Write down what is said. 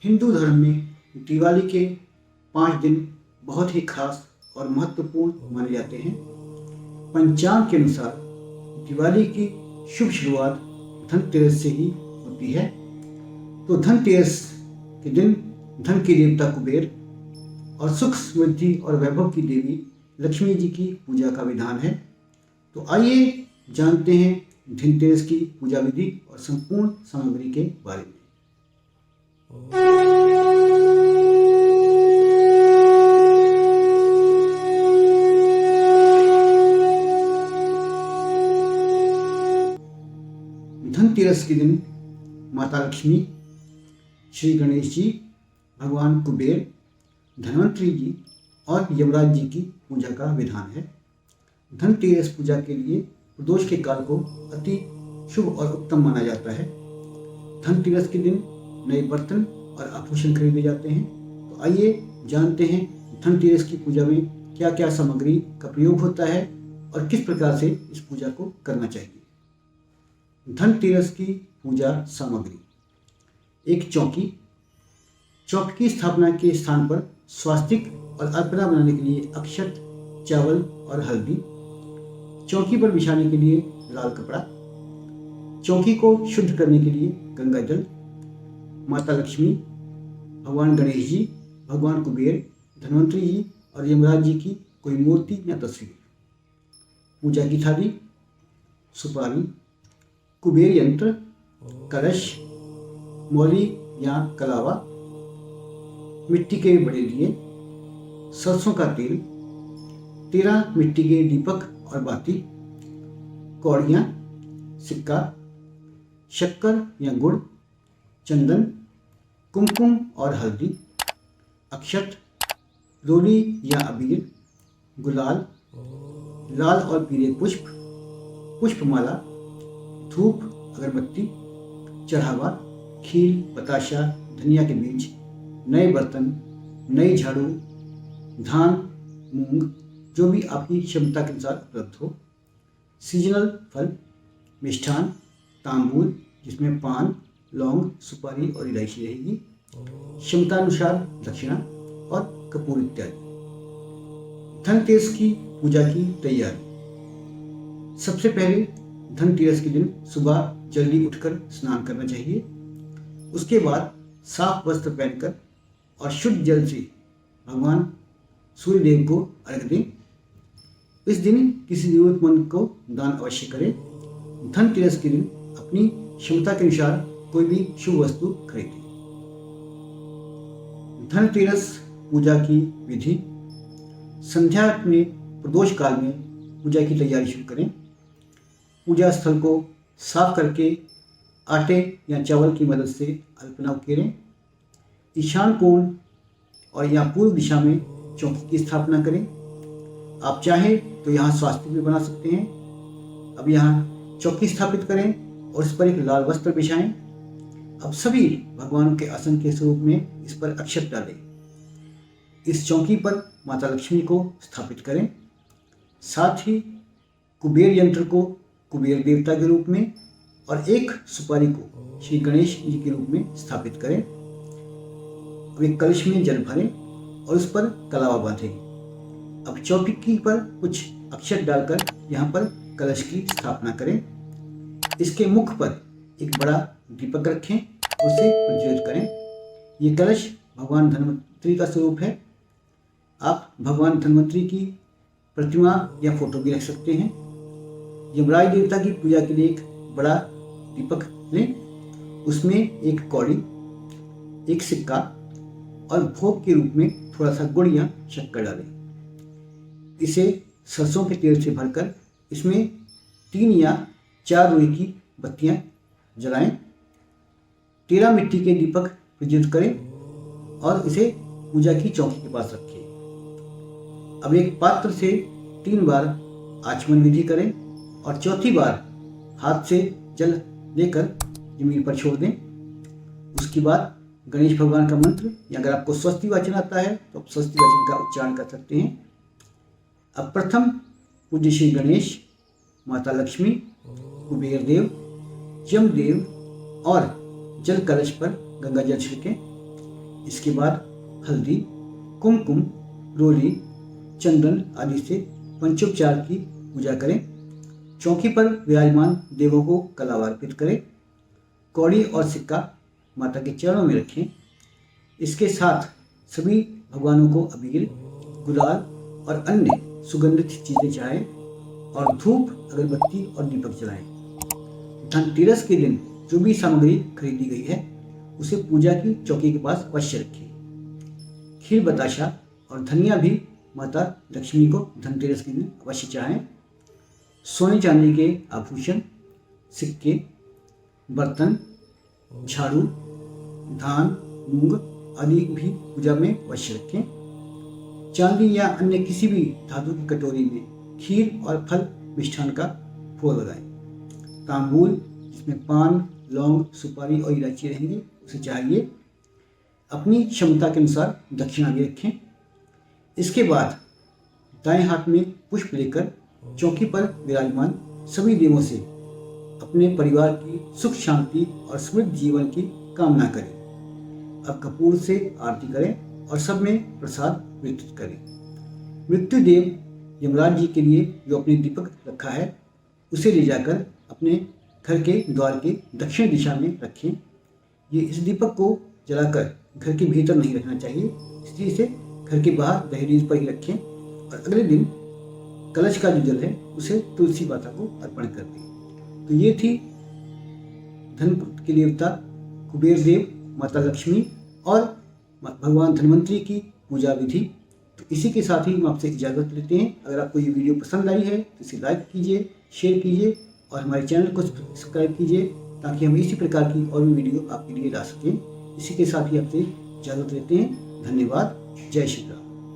हिंदू धर्म में दिवाली के 5 दिन बहुत ही खास और महत्वपूर्ण माने जाते हैं। पंचांग के अनुसार दिवाली की शुभ शुरुआत धनतेरस से ही होती है। तो धनतेरस के दिन धन के देवता कुबेर और सुख समृद्धि और वैभव की देवी लक्ष्मी जी की पूजा का विधान है। तो आइए जानते हैं धनतेरस की पूजा विधि और संपूर्ण सामग्री के बारे में। धनतेरस के दिन माता लक्ष्मी, श्री गणेश जी, भगवान कुबेर, धन्वंतरी जी और यमराज जी की पूजा का विधान है। धनतेरस पूजा के लिए प्रदोष के काल को अति शुभ और उत्तम माना जाता है। धनतेरस के दिन नए बर्तन और आभूषण खरीदे जाते हैं। तो आइए जानते हैं धनतेरस की पूजा में क्या क्या सामग्री का प्रयोग होता है और किस प्रकार से इस पूजा को करना चाहिए। धनतेरस की पूजा सामग्री: एक चौकी। चौकी की स्थापना के स्थान पर स्वास्तिक और अर्पणा बनाने के लिए अक्षत, चावल और हल्दी। चौकी पर बिछाने के लिए लाल कपड़ा। चौकी को शुद्ध करने के लिए गंगा जल। माता लक्ष्मी, भगवान गणेश जी, भगवान कुबेर, धन्वंतरी जी और यमराज जी की कोई मूर्ति या तस्वीर। पूजा की थाली: सुपारी, कुबेर यंत्र, कलश, मौली या कलावा, मिट्टी के बड़े दिए, सरसों का तेल, 13 मिट्टी के दीपक और बाती, कौड़ियाँ, सिक्का, शक्कर या गुड़, चंदन, कुमकुम और हल्दी, अक्षत, रोली या अबीर, गुलाल, लाल और पीले पुष्प, पुष्पमाला, धूप, अगरबत्ती, चढ़ावा, खीर, बताशा, धनिया के बीज, नए बर्तन, नई झाड़ू, धान, मूंग, जो भी आपकी क्षमता के अनुसार उपलब्ध हो, सीजनल फल, मिष्ठान, तांबूल जिसमें पान, लौंग, सुपारी और इलायची रहेगी, क्षमतानुसार दक्षिणा और कपूर इत्यादि। धनतेरस की पूजा की तैयारी: सबसे पहले धनतेरस के दिन सुबह जल्दी उठकर स्नान करना चाहिए। उसके बाद साफ वस्त्र पहनकर और शुद्ध जल से भगवान सूर्य देव को अर्घ दें। इस दिन किसी जरूरतमंद को दान अवश्य करें। धनतेरस के दिन अपनी क्षमता के अनुसार कोई भी शुभ वस्तु खरीदें। धनतेरस पूजा की विधि: संध्या में प्रदोष काल में पूजा की तैयारी शुरू करें। पूजा स्थल को साफ करके आटे या चावल की मदद से अल्पना उकेरें। ईशान कोण और या पूर्व दिशा में चौकी की स्थापना करें। आप चाहें तो यहाँ स्वास्तिक भी बना सकते हैं। अब यहाँ चौकी स्थापित करें और इस पर एक लाल वस्त्र बिछाएं। अब सभी भगवानों के आसन के स्वरूप में इस पर अक्षत डालें। इस चौकी पर माता लक्ष्मी को स्थापित करें। साथ ही कुबेर यंत्र को कुबेर देवता के रूप में और एक सुपारी को श्री गणेश जी के रूप में स्थापित करें। अब एक कलश में जल भरें और उस पर कलावा बांधें। अब चौकी पर कुछ अक्षत डालकर यहाँ पर कलश की स्थापना करें। इसके मुख पर एक बड़ा दीपक रखें और उसे प्रज्वलित करें। ये कलश भगवान धन्वंतरी का स्वरूप है। आप भगवान धन्वंतरी की प्रतिमा या फोटो भी रख सकते हैं। यमराज देवता की पूजा के लिए एक बड़ा दीपक लें। उसमें एक कौड़ी, एक सिक्का और भोग के रूप में थोड़ा सा गुड़ या शक्कर डालें। इसे सरसों के तेल से भरकर इसमें 3 या 4 रुई की बत्तियां जलाएं। 13 मिट्टी के दीपक प्रज्वलित करें और इसे पूजा की चौकी के पास रखें। अब एक पात्र से 3 बार आचमन विधि करें और चौथी बार हाथ से जल लेकर जमीन पर छोड़ दें। उसके बाद गणेश भगवान का मंत्र या अगर आपको स्वस्ति वाचन आता है तो आप स्वस्ति वाचन का उच्चारण कर सकते हैं। अब प्रथम पूज्य श्री गणेश, माता लक्ष्मी, कुबेर देव, यमदेव और जल कलश पर गंगा जल छिड़कें। इसके बाद हल्दी, कुमकुम, रोली, चंदन आदि से पंचोपचार की पूजा करें। चौकी पर विराजमान देवों को कलावा अर्पित करें। कौड़ी और सिक्का माता के चरणों में रखें। इसके साथ सभी भगवानों को अबीर, गुलाल और अन्य सुगंधित चीजें चढ़ाएं और धूप, अगरबत्ती और दीपक जलाएं। धनतेरस के दिन जो भी सामग्री खरीदी गई है उसे पूजा की चौकी के पास अवश्य रखें। खीर, बताशा और धनिया भी माता लक्ष्मी को धनतेरस के दिन अवश्य चढ़ाएं। सोने चांदी के आभूषण, सिक्के, बर्तन, झाड़ू, धान, मूंग आदि भी पूजा में अवश्य रखें। चांदी या अन्य किसी भी धातु की कटोरी में खीर और फल मिष्ठान का फोड़ लगाएं। तांबूल, जिसमें पान, लौंग, सुपारी और इलायची रहेंगी, उसे चाहिए। अपनी क्षमता के अनुसार दक्षिणा भी रखें। इसके बाद दाएं हाथ में पुष्प लेकर चौकी पर विराजमान सभी देवों से अपने परिवार की सुख शांति और समृद्ध जीवन की कामना करें। अब कपूर से आरती करें और सब में प्रसाद वितरित करें। मृत्यु देव यमराज जी के लिए जो अपने दीपक रखा है उसे ले जाकर अपने घर के द्वार के दक्षिण दिशा में रखें। ये इस दीपक को जलाकर घर के भीतर नहीं रखना चाहिए, इसलिए इसे घर के बाहर दहलीज पर ही रखें और अगले दिन कलश का जो जल है उसे तुलसी माता को अर्पण कर दें। तो ये थी धन के देवता कुबेर देव, माता लक्ष्मी और भगवान धन्वंतरी की पूजा विधि। तो इसी के साथ ही हम आपसे इजाज़त लेते हैं। अगर आपको ये वीडियो पसंद आई है तो इसे लाइक कीजिए, शेयर कीजिए और हमारे चैनल को सब्सक्राइब कीजिए ताकि हम इसी प्रकार की और भी वीडियो आपके लिए ला सकें। इसी के साथ ही आपसे इजाज़त लेते हैं। धन्यवाद। जय श्री राम।